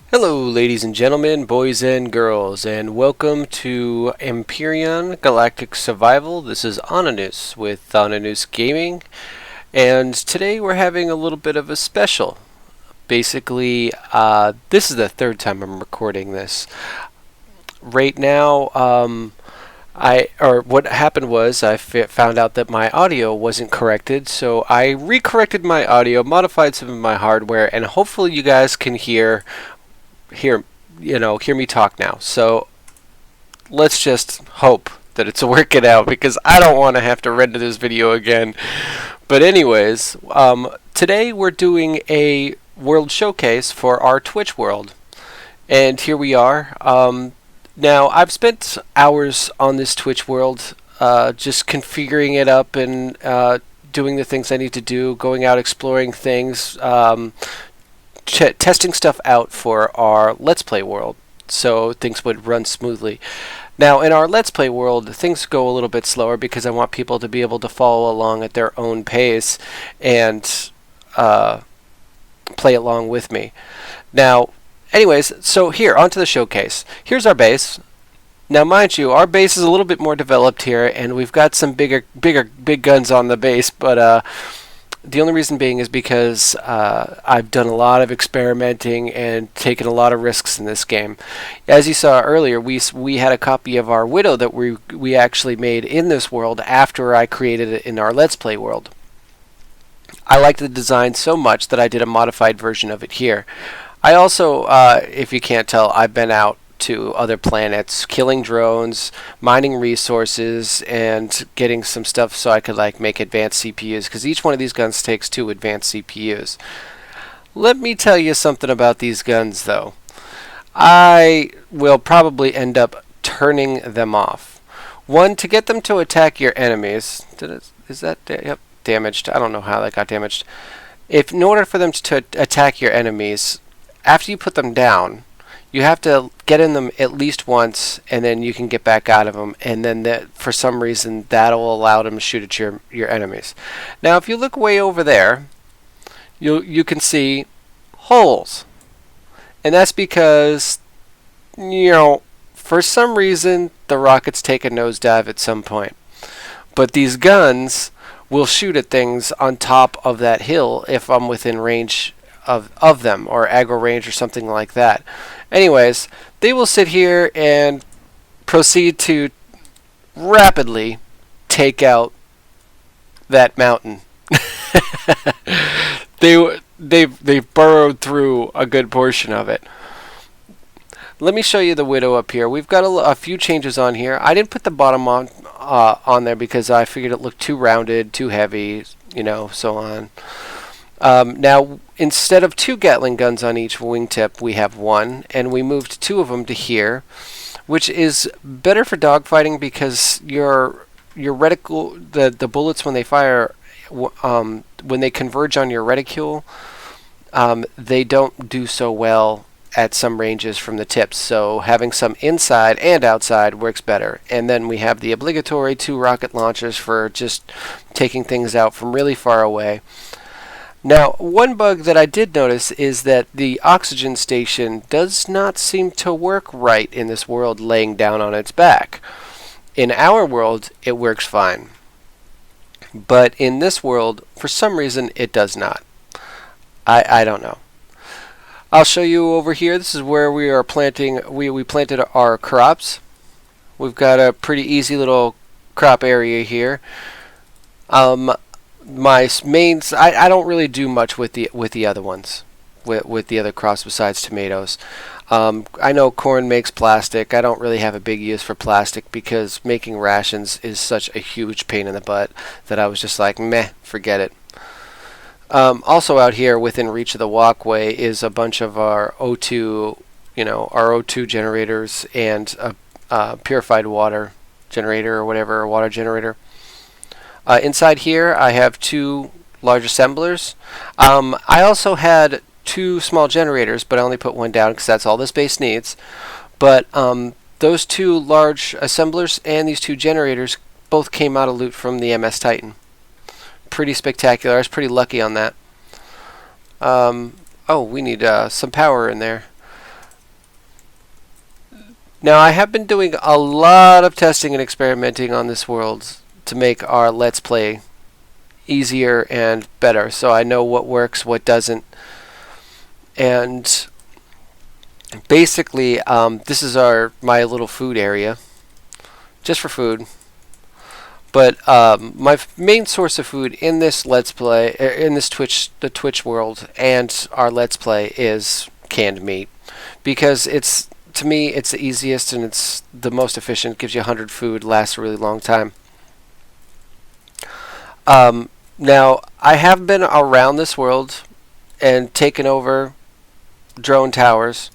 Hello ladies and gentlemen, boys and girls, and welcome to Empyrion Galactic Survival. This is Oninous with Oninous Gaming, and today we're having a little bit of a special. Basically, this is the third time I'm recording this. Right now, what happened was I found out that my audio wasn't corrected, so I re-corrected my audio, modified some of my hardware, and hopefully you guys can hear me talk now. So let's just hope that it's working out, because I don't want to have to render this video again. But anyways, today we're doing a world showcase for our Twitch world, and here we are. Now I've spent hours on this Twitch world, just configuring it up and doing the things I need to do, going out exploring things, testing stuff out for our Let's Play world, so things would run smoothly. Now, in our Let's Play world, things go a little bit slower because I want people to be able to follow along at their own pace and play along with me. Now, anyways, so here, onto the showcase. Here's our base. Now, mind you, our base is a little bit more developed here, and we've got some big guns on the base, but the only reason being is because I've done a lot of experimenting and taken a lot of risks in this game. As you saw earlier, we had a copy of our Widow that we actually made in this world after I created it in our Let's Play world. I liked the design so much that I did a modified version of it here. I also, if you can't tell, I've been out to other planets, killing drones, mining resources, and getting some stuff so I could make advanced CPUs, because each one of these guns takes 2 advanced CPUs. Let me tell you something about these guns, though. I will probably end up turning them off. One, to get them to attack your enemies. Yep, damaged. I don't know how that got damaged. In order for them to attack your enemies, after you put them down, you have to get in them at least once, and then you can get back out of them, and then for some reason that'll allow them to shoot at your enemies. Now, if you look way over there, you can see holes, and that's because, for some reason the rockets take a nosedive at some point. But these guns will shoot at things on top of that hill if I'm within range of them, or aggro range or something like that. Anyways, they will sit here and proceed to rapidly take out that mountain. They've burrowed through a good portion of it. Let me show you the Widow up here. We've got a few changes on here. I didn't put the bottom on there because I figured it looked too rounded, too heavy, so on. Now, instead of 2 Gatling guns on each wingtip, we have 1, and we moved 2 of them to here, which is better for dogfighting because your reticle, the bullets when they fire, when they converge on your reticule, they don't do so well at some ranges from the tips. So having some inside and outside works better. And then we have the obligatory 2 rocket launchers for just taking things out from really far away. Now, one bug that I did notice is that the oxygen station does not seem to work right in this world laying down on its back. In our world, it works fine. But in this world, for some reason, it does not. I don't know. I'll show you over here. This is where we are planting. We planted our crops. We've got a pretty easy little crop area here. My mains, I don't really do much with the other ones, with the other crops besides tomatoes. I know corn makes plastic. I don't really have a big use for plastic because making rations is such a huge pain in the butt that I was just like, meh, forget it. Also out here within reach of the walkway is a bunch of our O2, our O2 generators and a purified water generator or whatever, a water generator. Inside here I have 2 large assemblers. I also had 2 small generators, but I only put 1 down because that's all this base needs. But those 2 large assemblers and these 2 generators both came out of loot from the MS Titan. Pretty spectacular. I was pretty lucky on that. Oh, we need some power in there. Now, I have been doing a lot of testing and experimenting on this world to make our Let's Play easier and better, so I know what works, what doesn't. And basically, this is my little food area, just for food. But my main source of food in this Let's Play, in this the Twitch world, and our Let's Play is canned meat, because to me it's the easiest and it's the most efficient. It gives you 100 food, lasts a really long time. Now I have been around this world and taken over drone towers.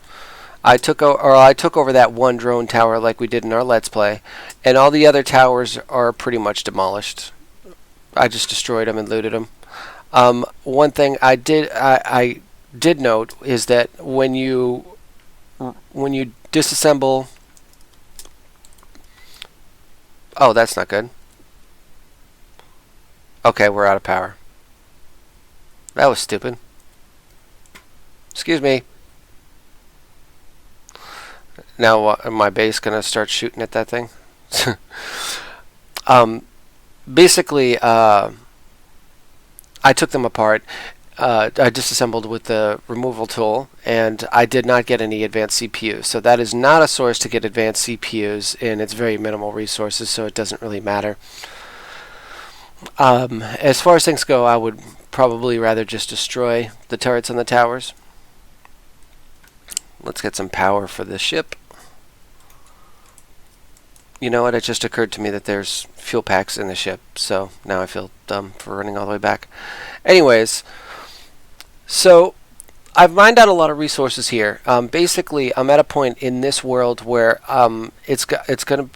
I took over that one drone tower like we did in our Let's Play, and all the other towers are pretty much demolished. I just destroyed them and looted them. One thing I did note is that when you disassemble, oh, that's not good. Okay, we're out of power. That was stupid. Excuse me. Now my base gonna start shooting at that thing. Basically, I took them apart. I disassembled with the removal tool, and I did not get any advanced CPUs. So that is not a source to get advanced CPUs, and it's very minimal resources, so it doesn't really matter. As far as things go, I would probably rather just destroy the turrets and the towers. Let's get some power for the ship. You know what? It just occurred to me that there's fuel packs in the ship, so now I feel dumb for running all the way back. Anyways, so I've mined out a lot of resources here. Basically, I'm at a point in this world where it's gonna.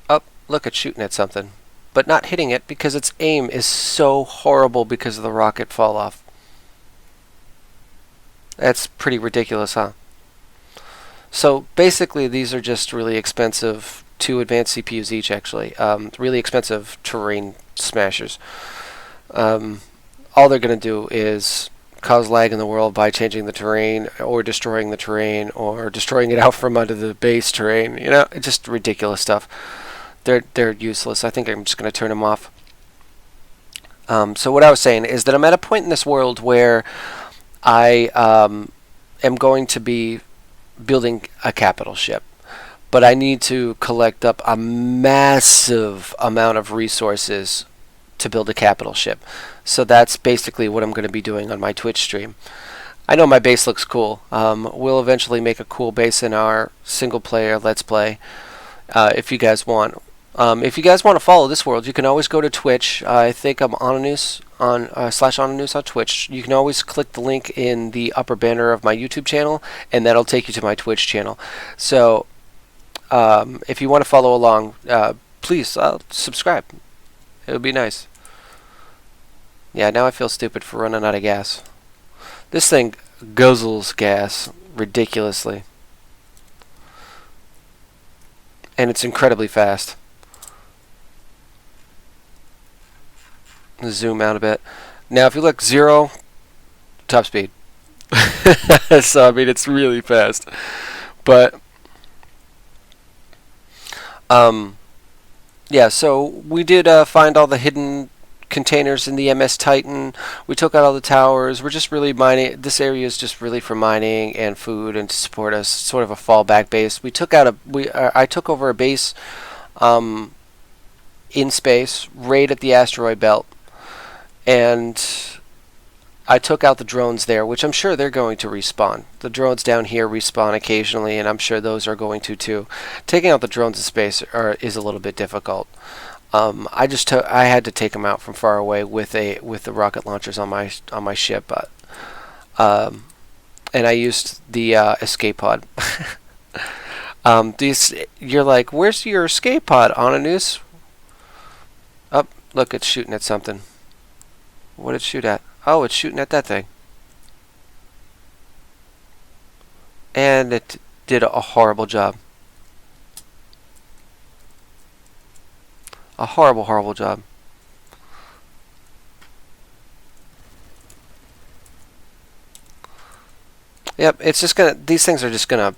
Oh, look, it's shooting at something, but not hitting it because its aim is so horrible because of the rocket fall off. That's pretty ridiculous, huh? So basically, these are just really expensive. 2 advanced CPUs each, actually. Really expensive terrain smashers. All they're going to do is cause lag in the world by changing the terrain, or destroying the terrain, or destroying it out from under the base terrain. You know, it's just ridiculous stuff. They're useless. I think I'm just going to turn them off. So what I was saying is that I'm at a point in this world where I am going to be building a capital ship. But I need to collect up a massive amount of resources to build a capital ship. So that's basically what I'm going to be doing on my Twitch stream. I know my base looks cool. We'll eventually make a cool base in our single player Let's Play if you guys want. If you guys want to follow this world, you can always go to Twitch. I think I'm Oninous on /Oninous on Twitch. You can always click the link in the upper banner of my YouTube channel, and that'll take you to my Twitch channel. So if you want to follow along, please subscribe. It would be nice. Yeah, now I feel stupid for running out of gas. This thing guzzles gas ridiculously. And it's incredibly fast. Zoom out a bit. Now if you look, 0 top speed. So I mean, it's really fast. But yeah, so we did find all the hidden containers in the MS Titan. We took out all the towers. We're just really mining. This area is just really for mining and food and to support us, sort of a fallback base. We took out I took over a base in space, right at the asteroid belt, and I took out the drones there, which I'm sure they're going to respawn. The drones down here respawn occasionally, and I'm sure those are going to too. Taking out the drones in space is a little bit difficult. I had to take them out from far away with the rocket launchers on my ship, and I used the escape pod. You're like, where's your escape pod, Oninous? Oh, look, it's shooting at something. What did it shoot at? Oh, it's shooting at that thing. And it did a horrible job. A horrible, horrible job. Yep, it's just gonna. These things are just gonna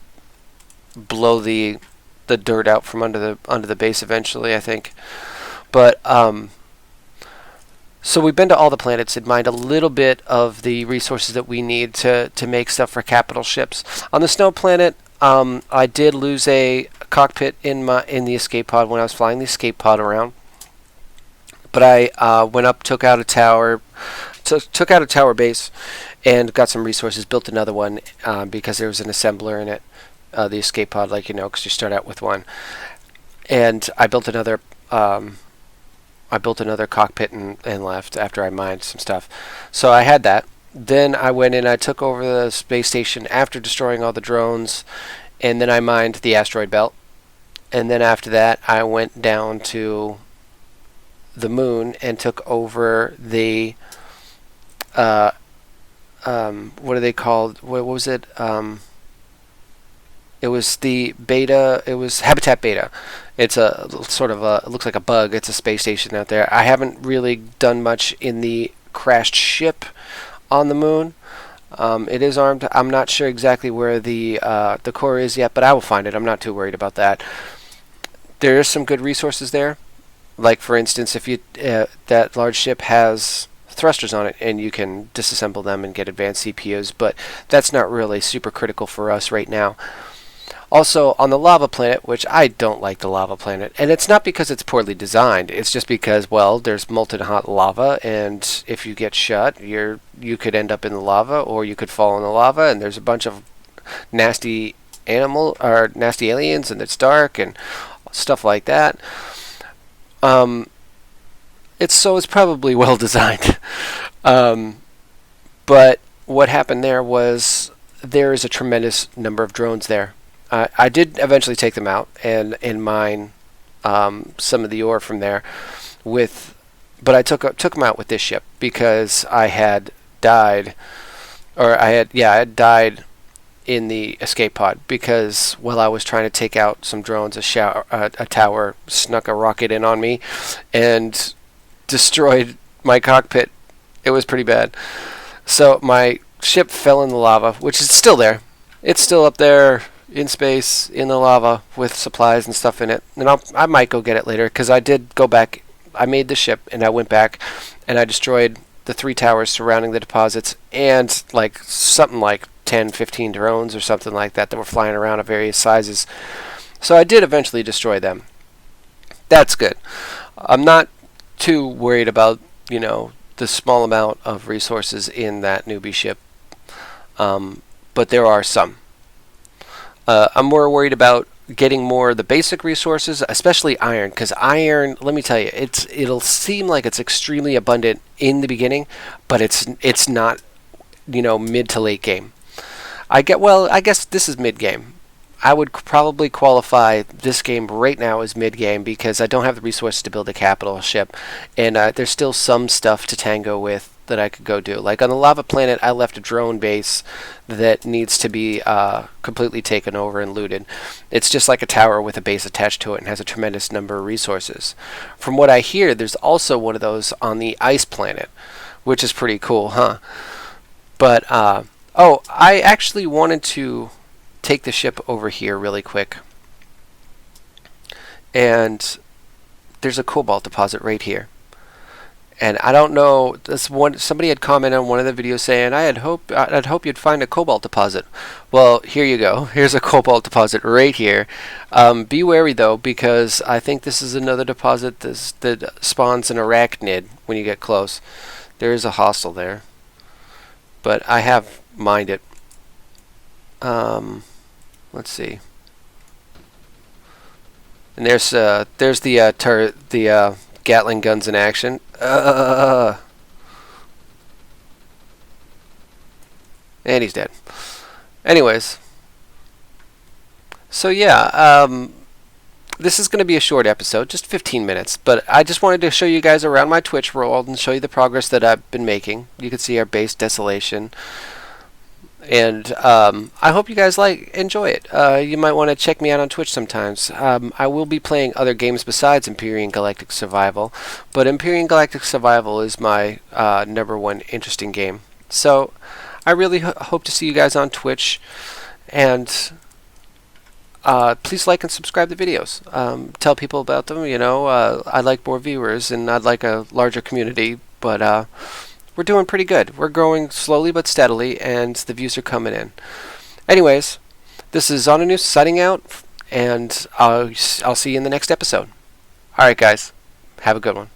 blow the dirt out from under the base eventually, I think. But so we've been to all the planets and mined a little bit of the resources that we need to make stuff for capital ships. On the snow planet, I did lose a cockpit in the escape pod when I was flying the escape pod around. But I went up, took out a tower base, and got some resources. Built another one because there was an assembler in it, the escape pod, like you know, because you start out with one. And I built another. I built another cockpit and left after I mined some stuff. So I had that. Then I went in. I took over the space station after destroying all the drones, and then I mined the asteroid belt. And then after that, I went down to the moon and took over the what are they called? What was it? It was the beta. It was Habitat Beta. It's a sort of a. It looks like a bug. It's a space station out there. I haven't really done much in the crashed ship on the moon. It is armed. I'm not sure exactly where the core is yet, but I will find it. I'm not too worried about that. There is some good resources there. Like for instance, if you that large ship has thrusters on it, and you can disassemble them and get advanced CPUs, but that's not really super critical for us right now. Also, on the lava planet, which I don't like the lava planet, and it's not because it's poorly designed, it's just because, well, there's molten hot lava, and if you get shot, you could end up in the lava, or you could fall in the lava, and there's a bunch of nasty nasty aliens, and it's dark, and stuff like that. It's probably well designed. But what happened there was there is a tremendous number of drones there. I did eventually take them out and mine some of the ore from there but I took them out with this ship because I had died, I had died in the escape pod because while I was trying to take out some drones, a tower snuck a rocket in on me and destroyed my cockpit. It was pretty bad. So my ship fell in the lava, which is still there. It's still up there in space in the lava with supplies and stuff in it. And I might go get it later because I did go back. I made the ship and I went back and I destroyed the 3 towers surrounding the deposits and something like 10, 15 drones or something like that were flying around of various sizes. So I did eventually destroy them. That's good. I'm not too worried about, the small amount of resources in that newbie ship. But there are some. I'm more worried about getting more of the basic resources, especially iron, because iron, let me tell you, it'll seem like it's extremely abundant in the beginning, but it's not, mid to late game. I guess this is mid game. I would probably qualify this game right now as mid game because I don't have the resources to build a capital ship, and there's still some stuff to tango with that I could go do. Like on the lava planet, I left a drone base that needs to be completely taken over and looted. It's just like a tower with a base attached to it and has a tremendous number of resources. From what I hear, there's also one of those on the ice planet, which is pretty cool, huh? But I actually wanted to take the ship over here really quick, and there's a cobalt deposit right here. And I don't know, somebody had commented on one of the videos saying I'd hope you'd find a cobalt deposit. Well, here you go. Here's a cobalt deposit right here. Be wary though, because I think this is another deposit that spawns an arachnid when you get close. There is a hostile there, but I have mined it. Let's see. And there's the Gatling guns in action. And he's dead. Anyways. So yeah, this is going to be a short episode, just 15 minutes. But I just wanted to show you guys around my Twitch world and show you the progress that I've been making. You can see our base desolation. And I hope you guys enjoy it. You might want to check me out on Twitch sometimes. I will be playing other games besides Empyrion Galactic Survival, but Empyrion Galactic Survival is my number one interesting game. So I really hope to see you guys on Twitch, and please like and subscribe to videos. Tell people about them. I'd like more viewers, and I'd like a larger community, but we're doing pretty good. We're growing slowly but steadily, and the views are coming in. Anyways, this is Oninous signing out, and I'll see you in the next episode. Alright guys, have a good one.